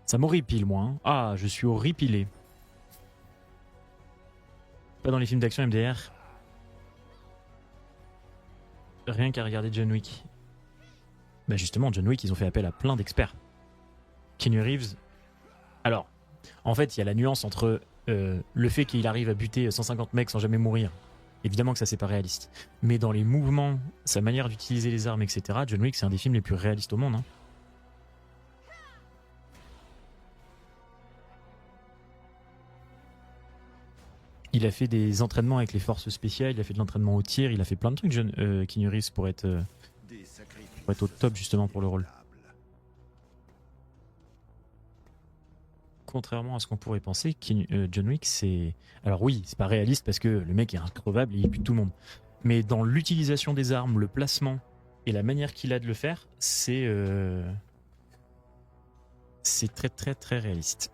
Ça m'horripile, moi. Hein. Ah, je suis horripilé. Pas dans les films d'action MDR. Rien qu'à regarder John Wick. Bah justement, John Wick, ils ont fait appel à plein d'experts. Keanu Reeves. Alors, en fait, il y a la nuance entre le fait qu'il arrive à buter 150 mecs sans jamais mourir. Évidemment que ça, c'est pas réaliste. Mais dans les mouvements, sa manière d'utiliser les armes, etc., John Wick, c'est un des films les plus réalistes au monde. Hein. Il a fait des entraînements avec les forces spéciales, il a fait de l'entraînement au tir, il a fait plein de trucs, Keanu Reeves, pour être au top, justement, pour le rôle. Contrairement à ce qu'on pourrait penser, John Wick, c'est... Alors oui, c'est pas réaliste parce que le mec est increvable et il bute tout le monde. Mais dans l'utilisation des armes, le placement et la manière qu'il a de le faire, c'est très très très réaliste.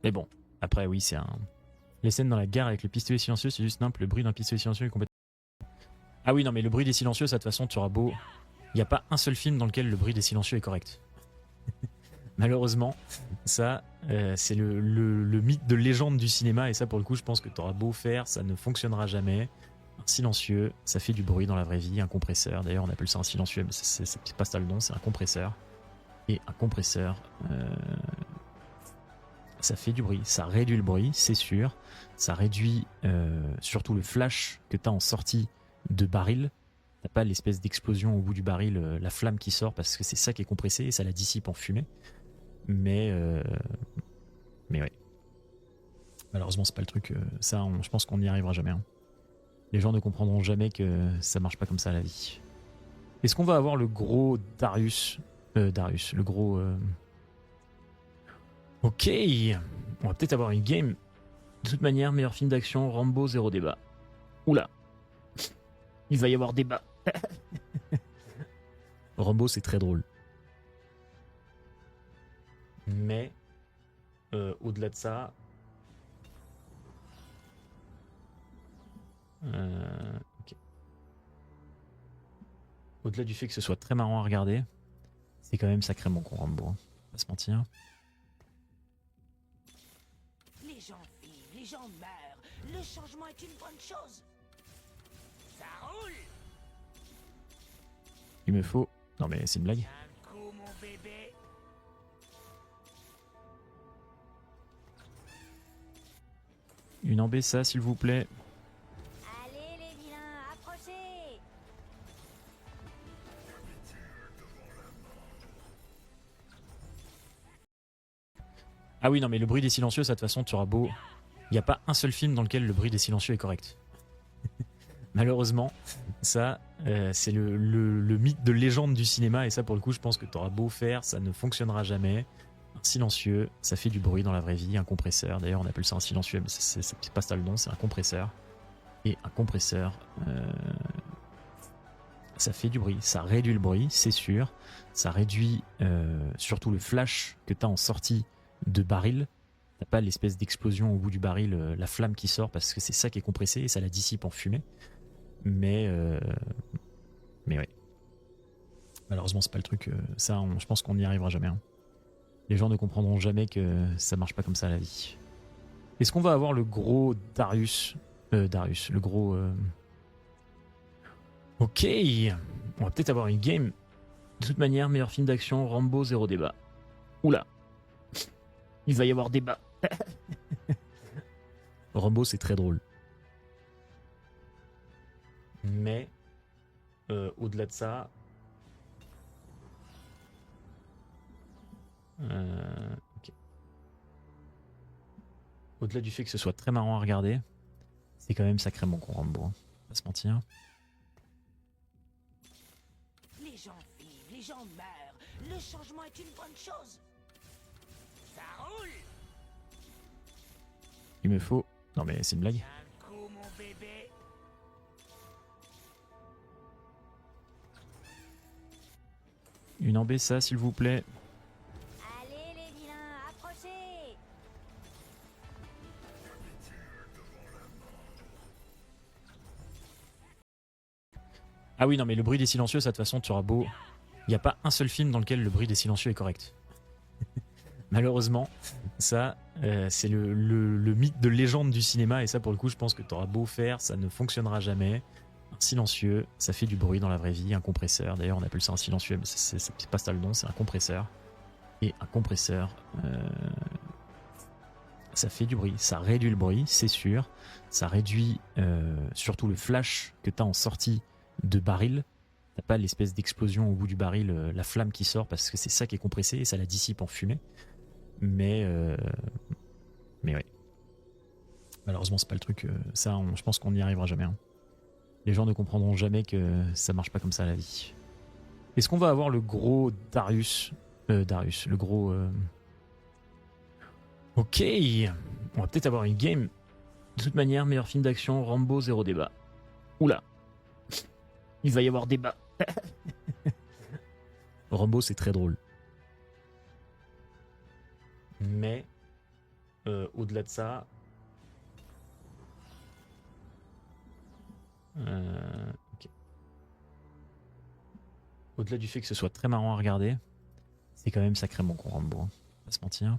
Mais bon, après oui, c'est un... Les scènes dans la gare avec le pistolet silencieux, c'est juste simple, le bruit d'un pistolet silencieux est complètement... Ah oui, non, mais le bruit des silencieux, ça de toute façon, tu auras beau... Il n'y a pas un seul film dans lequel le bruit des silencieux est correct. Malheureusement, ça, c'est le mythe de légende du cinéma, et ça, pour le coup, je pense que tu auras beau faire, ça ne fonctionnera jamais. Un silencieux, ça fait du bruit dans la vraie vie, un compresseur. D'ailleurs, on appelle ça un silencieux, mais c'est pas ça le nom, c'est un compresseur. Et un compresseur, ça fait du bruit, ça réduit le bruit, c'est sûr. Ça réduit surtout le flash que tu as en sortie de baril. T'as pas l'espèce d'explosion au bout du baril, la flamme qui sort, parce que c'est ça qui est compressé et ça la dissipe en fumée. Mais ouais. Malheureusement, c'est pas le truc. Ça, je pense qu'on n'y arrivera jamais. Hein. Les gens ne comprendront jamais que ça marche pas comme ça la vie. Est-ce qu'on va avoir le gros Darius, le gros... Ok, on va peut-être avoir une game. De toute manière, meilleur film d'action, Rambo, zéro débat. Oula, il va y avoir débat. Rambo, c'est très drôle. Mais, au-delà de ça... ok. Au-delà du fait que ce soit très marrant à regarder, c'est quand même sacrément con Rambo, hein. Pas se mentir. Les gens vivent, les gens meurent. Le changement est une bonne chose. Ça roule. Il me faut... Non mais c'est une blague. Un coup, mon bébé. Une embê ça s'il vous plaît. Allez les vilains, approchez! Ah oui non mais le bruit des silencieux, ça de toute façon tu auras beau... Il n'y a pas un seul film dans lequel le bruit des silencieux est correct. Malheureusement, ça, c'est le mythe de légende du cinéma, et ça pour le coup je pense que tu auras beau faire, ça ne fonctionnera jamais. Un silencieux, ça fait du bruit dans la vraie vie, un compresseur. D'ailleurs on appelle ça un silencieux, mais c'est pas ça le nom, c'est un compresseur. Et un compresseur, ça fait du bruit, ça réduit le bruit, c'est sûr. Ça réduit surtout le flash que tu as en sortie de baril. T'as pas l'espèce d'explosion au bout du baril, la flamme qui sort, parce que c'est ça qui est compressé et ça la dissipe en fumée. Mais ouais. Malheureusement, c'est pas le truc. Ça, je pense qu'on n'y arrivera jamais. Hein. Les gens ne comprendront jamais que ça marche pas comme ça la vie. Est-ce qu'on va avoir le gros Darius, le gros... Ok, on va peut-être avoir une game. De toute manière, meilleur film d'action, Rambo, zéro débat. Oula, il va y avoir débat. Rambo, c'est très drôle. Mais, au-delà de ça... ok. Au-delà du fait que ce soit très marrant à regarder, c'est quand même sacrément con Rambo, hein. Pas se mentir. Les gens vivent, les gens meurent. Le changement est une bonne chose. Ça roule. Il me faut... Non mais c'est une blague. Un coup, mon bébé. Une embê ça s'il vous plaît. Allez les vilains, approchez! Ah oui, non, mais le bruit des silencieux, ça, de toute façon, tu auras beau... Il n'y a pas un seul film dans lequel le bruit des silencieux est correct. Malheureusement, ça, c'est le mythe de légende du cinéma, et ça, pour le coup, je pense que tu auras beau faire, ça ne fonctionnera jamais. Un silencieux, ça fait du bruit dans la vraie vie, un compresseur, d'ailleurs, on appelle ça un silencieux, mais c'est pas ça le nom, c'est un compresseur. Et un compresseur, ça fait du bruit, ça réduit le bruit, c'est sûr. Ça réduit surtout le flash que tu as en sortie de baril. T'as pas l'espèce d'explosion au bout du baril, la flamme qui sort, parce que c'est ça qui est compressé et ça la dissipe en fumée. Mais ouais. Malheureusement, c'est pas le truc. Ça, je pense qu'on n'y arrivera jamais. Hein. Les gens ne comprendront jamais que ça marche pas comme ça la vie. Est-ce qu'on va avoir le gros Darius, le gros... Ok, on va peut-être avoir une game. De toute manière, meilleur film d'action, Rambo, zéro débat. Oula, il va y avoir débat. Rambo, c'est très drôle. Mais, au-delà de ça... ok. Au-delà du fait que ce soit très marrant à regarder, c'est quand même sacrément con Rambo, hein. Pas se mentir.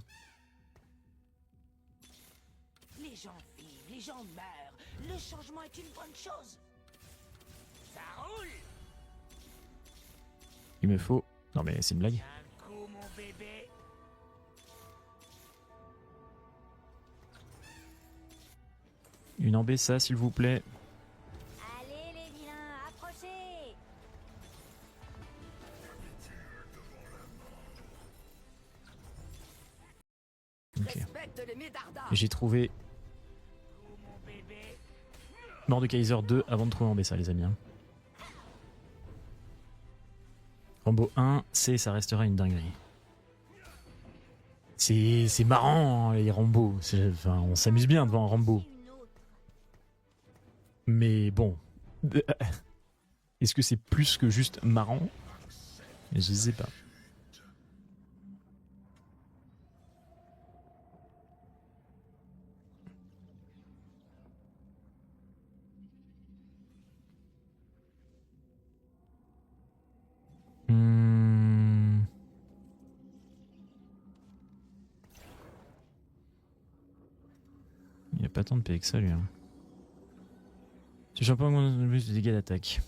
Les gens vivent, les gens meurent. Le changement est une bonne chose. Ça roule. Il me faut... Non mais c'est une blague. Un coup, mon bébé. Une embessa s'il vous plaît. Allez les vilains, approchez! Ok. Respecte les médardas. J'ai trouvé Coup, mon bébé. Mordekaiser 2 avant de trouver Embessa les amis. Hein. Rambo 1, ça restera une dinguerie. C'est marrant hein, les Rambo. Enfin, on s'amuse bien devant un Rambo. Mais bon. Est-ce que c'est plus que juste marrant? Je sais pas. Il n'y a pas tant de PX que ça lui. Hein. Tu champion avec plus de dégâts d'attaque.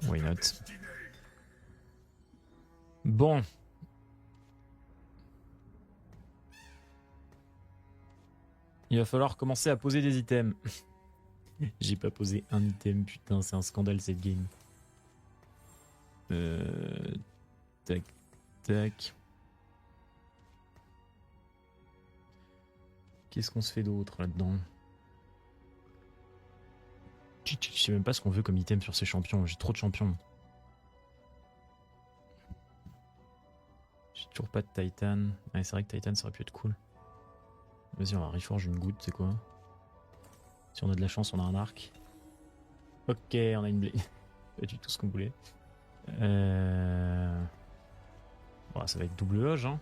Why not? Bon. Il va falloir commencer à poser des items. J'ai pas posé un item, putain, c'est un scandale cette game. Tac, tac. Qu'est-ce qu'on se fait d'autre là-dedans? Je sais même pas ce qu'on veut comme item sur ces champions, j'ai trop de champions. J'ai toujours pas de Titan. Ouais, c'est vrai que Titan ça aurait pu être cool. Vas-y, on va reforge une goutte, c'est quoi? Si on a de la chance, on a un arc. Ok, on a une blé. Pas du tout ce qu'on voulait. Bon, ça va être double hoge, hein.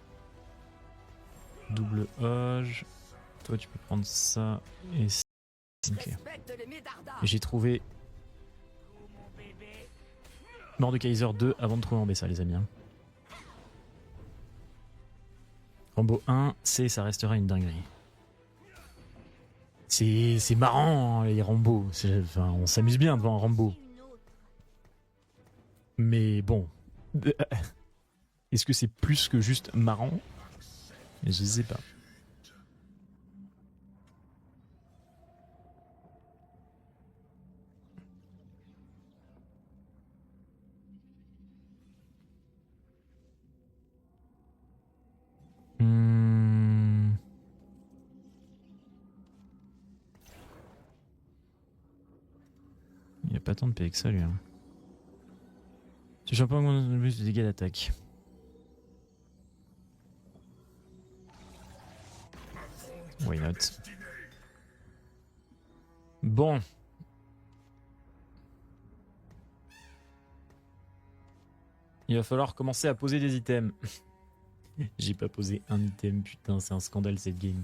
Double hoge. Toi, tu peux prendre ça et ça. Ok. J'ai trouvé Mordekaiser 2 avant de trouver Embessa, les amis. Hein. Rambo 1, ça restera une dinguerie. C'est marrant hein, les Rambo. Enfin, on s'amuse bien devant un Rambo. Mais bon. Est-ce que c'est plus que juste marrant? Je sais pas. Il n'y a pas tant de PX que ça lui. Hein. Tu champion avec plus de dégâts d'attaque. Why not? Bon. Il va falloir commencer à poser des items. J'ai pas posé un item, putain, c'est un scandale cette game.